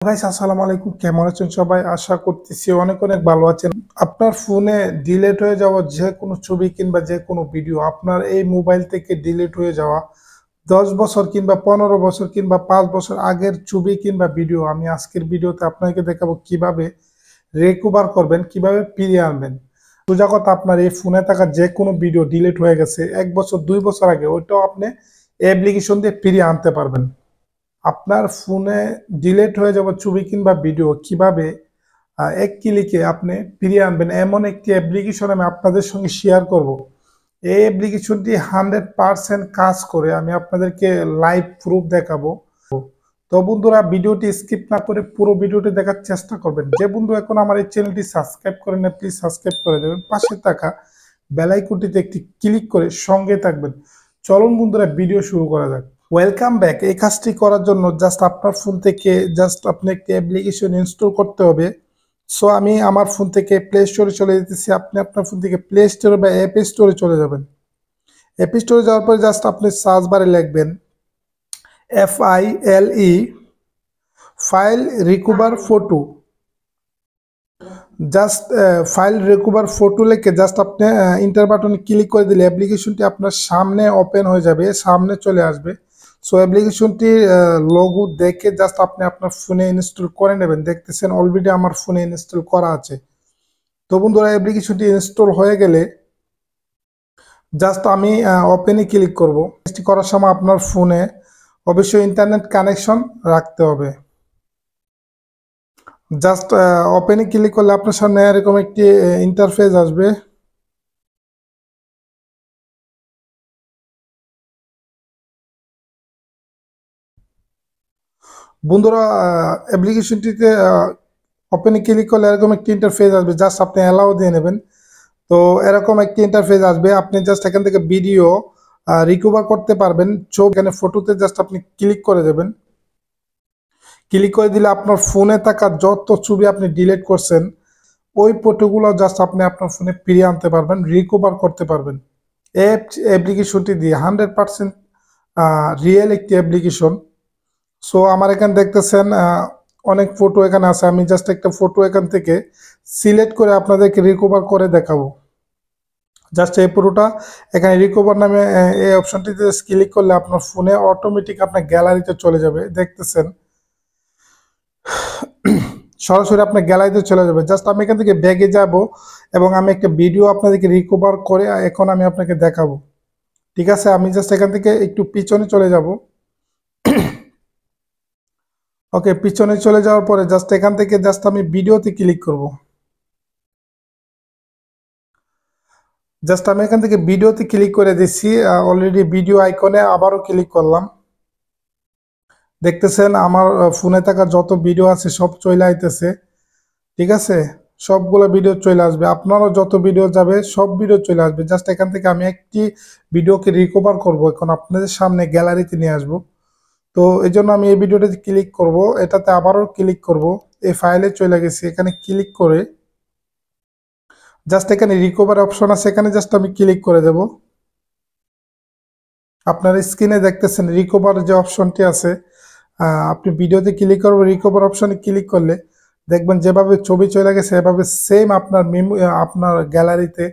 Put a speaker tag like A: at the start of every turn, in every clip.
A: Guys আসসালামু আলাইকুম, কেমন আছেন সবাই? আশা করতেছি অনেক অনেক ভালো আছেন। আপনার ফোনে ডিলিট হয়ে যাওয়া যে কোনো ছবি কিংবা যে কোনো ভিডিও আপনার এই মোবাইল থেকে ডিলিট হয়ে যাওয়া 10 বছর কিংবা 15 বছর কিংবা 5 বছর আগের ছবি কিংবা ভিডিও আমি আজকের ভিডিওতে আপনাকে দেখাবো কিভাবে রিকভার করবেন, কিভাবে ফিরিয়ে আনবেন। সোজা কথা, আপনার এই ফোনে থাকা যে কোনো ভিডিও ডিলিট হয়ে গেছে 1 বছর 2 বছর আগে, ওইটাও আপনি অ্যাপ্লিকেশন দিয়ে ফিরিয়ে আনতে পারবেন। আপনার ফোনে ডিলিট হয়ে যাওয়া ছবি কিংবা ভিডিও কিভাবে এক ক্লিকে আপনি ফিরিয়ে আনবেন, এমন একটি অ্যাপ্লিকেশন আমি আপনাদের সঙ্গে শেয়ার করব। এই অ্যাপ্লিকেশনটি 100% কাজ করে, আমি আপনাদেরকে লাইভ প্রুফ দেখাবো। তো বন্ধুরা, ভিডিওটি স্কিপ না করে পুরো ভিডিওটি দেখার চেষ্টা করবেন। যে বন্ধু এখন আমার এই চ্যানেলটি সাবস্ক্রাইব করেন না, প্লিজ সাবস্ক্রাইব করে দেবেন। পাশে থাকা বেল আইকনটিতে একটি ক্লিক করে সঙ্গে থাকবেন। চলুন বন্ধুরা, ভিডিও শুরু করা যাক। Welcome back. এই কাজটি করার জন্য জাস্ট আপনার ফোন থেকে আপনি একটি অ্যাপ্লিকেশন ইনস্টল করতে হবে। সো আমি আমার ফোন থেকে প্লে স্টোরে চলে যেতেছি, আপনি আপনার ফোন থেকে প্লে স্টোরে বা অ্যাপ স্টোরে চলে যাবেন। অ্যাপ স্টোরে যাওয়ার পরে জাস্ট আপনি সার্চ বারে লিখবেন FILE file recover photo. Just file recover photo লিখে জাস্ট আপনি ইন্টার বাটনে ক্লিক করে দিলে অ্যাপ্লিকেশনটি আপনার সামনে ওপেন হয়ে যাবে, সামনে চলে আসবে। সো অ্যাপ্লিকেশনটি লোগো দেখে জাস্ট আপনি আপনার ফোনে ইনস্টল করে নেবেন। দেখতেছেন অলরেডি আমার ফোনে ইনস্টল করা আছে। তো বন্ধুরা, অ্যাপ্লিকেশনটি ইনস্টল হয়ে গেলে জাস্ট আমি ওপেনে ক্লিক করব। এটি করার সময় আপনার ফোনে অবশ্যই ইন্টারনেট কানেকশন রাখতে হবে। জাস্ট ওপেনে ক্লিক করলে আপনার সামনে এরকম একটি ইন্টারফেস আসবে। বন্ধুরা, অ্যাপ্লিকেশনটিতে ওপেনে ক্লিক করলে এরকম একটি ইন্টারফেস আসবে, জাস্ট আপনি অ্যালাউ দিয়ে নেবেন। তো এরকম একটি ইন্টারফেস আসবে, আপনি জাস্ট এখান থেকে ভিডিও রিকভার করতে পারবেন। ছবি এখানে ফটোতে জাস্ট আপনি ক্লিক করে দেবেন। ক্লিক করে দিলে আপনার ফোনে থাকা যত ছবি আপনি ডিলিট করছেন ওই ফটোগুলো জাস্ট আপনি আপনার ফোনে ফিরিয়ে আনতে পারবেন, রিকভার করতে পারবেন। এই অ্যাপ্লিকেশনটি দিয়ে 100% রিয়েল একটি অ্যাপ্লিকেশন। সো আমার এখানে দেখতেছেন অনেক ফটো এখানে আছে। আমি জাস্ট একটা ফটো এখান থেকে সিলেক্ট করে আপনাদেরকে রিকভার করে দেখাবো। জাস্ট এই পুরোটা এখানে রিকভার নামে এই অপশনটিতে ক্লিক করলে আপনার ফোনে অটোমেটিক আপনার গ্যালারিতে চলে যাবে। দেখতেছেন সরাসরি আপনার গ্যালারিতে চলে যাবে। জাস্ট আমি এখান থেকে ব্যাগে যাব এবং আমি একটা ভিডিও আপনাদেরকে রিকভার করে এখন আমি আপনাকে দেখাবো। ঠিক আছে, আমি জাস্ট এখান থেকে একটু পিছনে চলে যাব। ওকে, পিছনে চলে যাওয়ার পরে জাস্ট এখান থেকে জাস্ট আমি ভিডিওতে ক্লিক করব। জাস্ট আমি এখান থেকে ভিডিওতে ক্লিক করে দিচ্ছি। অলরেডি ভিডিও আইকনে আবারও ক্লিক করলাম। দেখতেছেন আমার ফোনে থাকা যত ভিডিও আছে সব চলে আইতেছে। ঠিক আছে, সবগুলো ভিডিও চলে আসবে। আপনারও যত ভিডিও যাবে সব ভিডিও চলে আসবে। জাস্ট এখান থেকে আমি একটি ভিডিওকে রিকভার করব, এখন আপনাদের সামনে গ্যালারিতে নিয়ে আসব। তো এই জন্য আমি এই ভিডিওটাতে ক্লিক করব, এটাতে আবারও ক্লিক করব। এই ফাইলে চলে গেছি, এখানে ক্লিক করে জাস্ট এখানে রিকভার অপশন আছে, এখানে জাস্ট আমি ক্লিক করে দেব। আপনার স্ক্রিনে দেখতেছেন রিকভার যে অপশনটি আছে, আপনি ভিডিওতে ক্লিক করবেন, রিকভার অপশনে ক্লিক করলে দেখবেন যেভাবে ছবি চলে গেছে এভাবে সেম আপনার আপনার গ্যালারিতে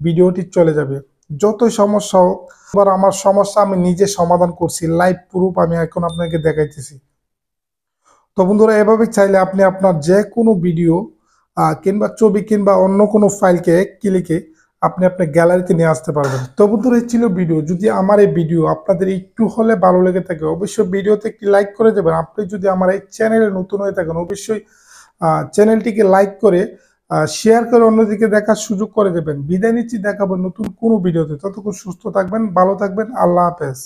A: ভিডিওটি চলে যাবে। যতই সমস্যা হোক, এবার আমার সমস্যা আমি নিজে সমাধান করছি, লাইভ প্রুফ আমি এখন আপনাকে দেখাইতেছি। তো বন্ধুরা, এভাবে চাইলে আপনি আপনার যে কোনো ভিডিও কিংবা ছবি কিংবা অন্য কোনো ফাইলকে এক ক্লিকে আপনি আপনার গ্যালারিতে নিয়ে আসতে পারবেন। তো বন্ধুরা, এই ছিল ভিডিও। যদি আমার এই ভিডিও আপনাদের একটু হলে ভালো লেগে থাকে অবশ্যই ভিডিওতে একটি লাইক করে দেবেন। আপনি যদি আমার এই চ্যানেলে নতুন হয়ে থাকেন অবশ্যই চ্যানেলটিকে লাইক করে শেয়ার করে অন্যদিকে দেখার সুযোগ করে দেবেন। বিদায় নিচ্ছি, দেখাবো নতুন কোনো ভিডিওতে। ততক্ষণ সুস্থ থাকবেন, ভালো থাকবেন। আল্লাহ হাফেজ।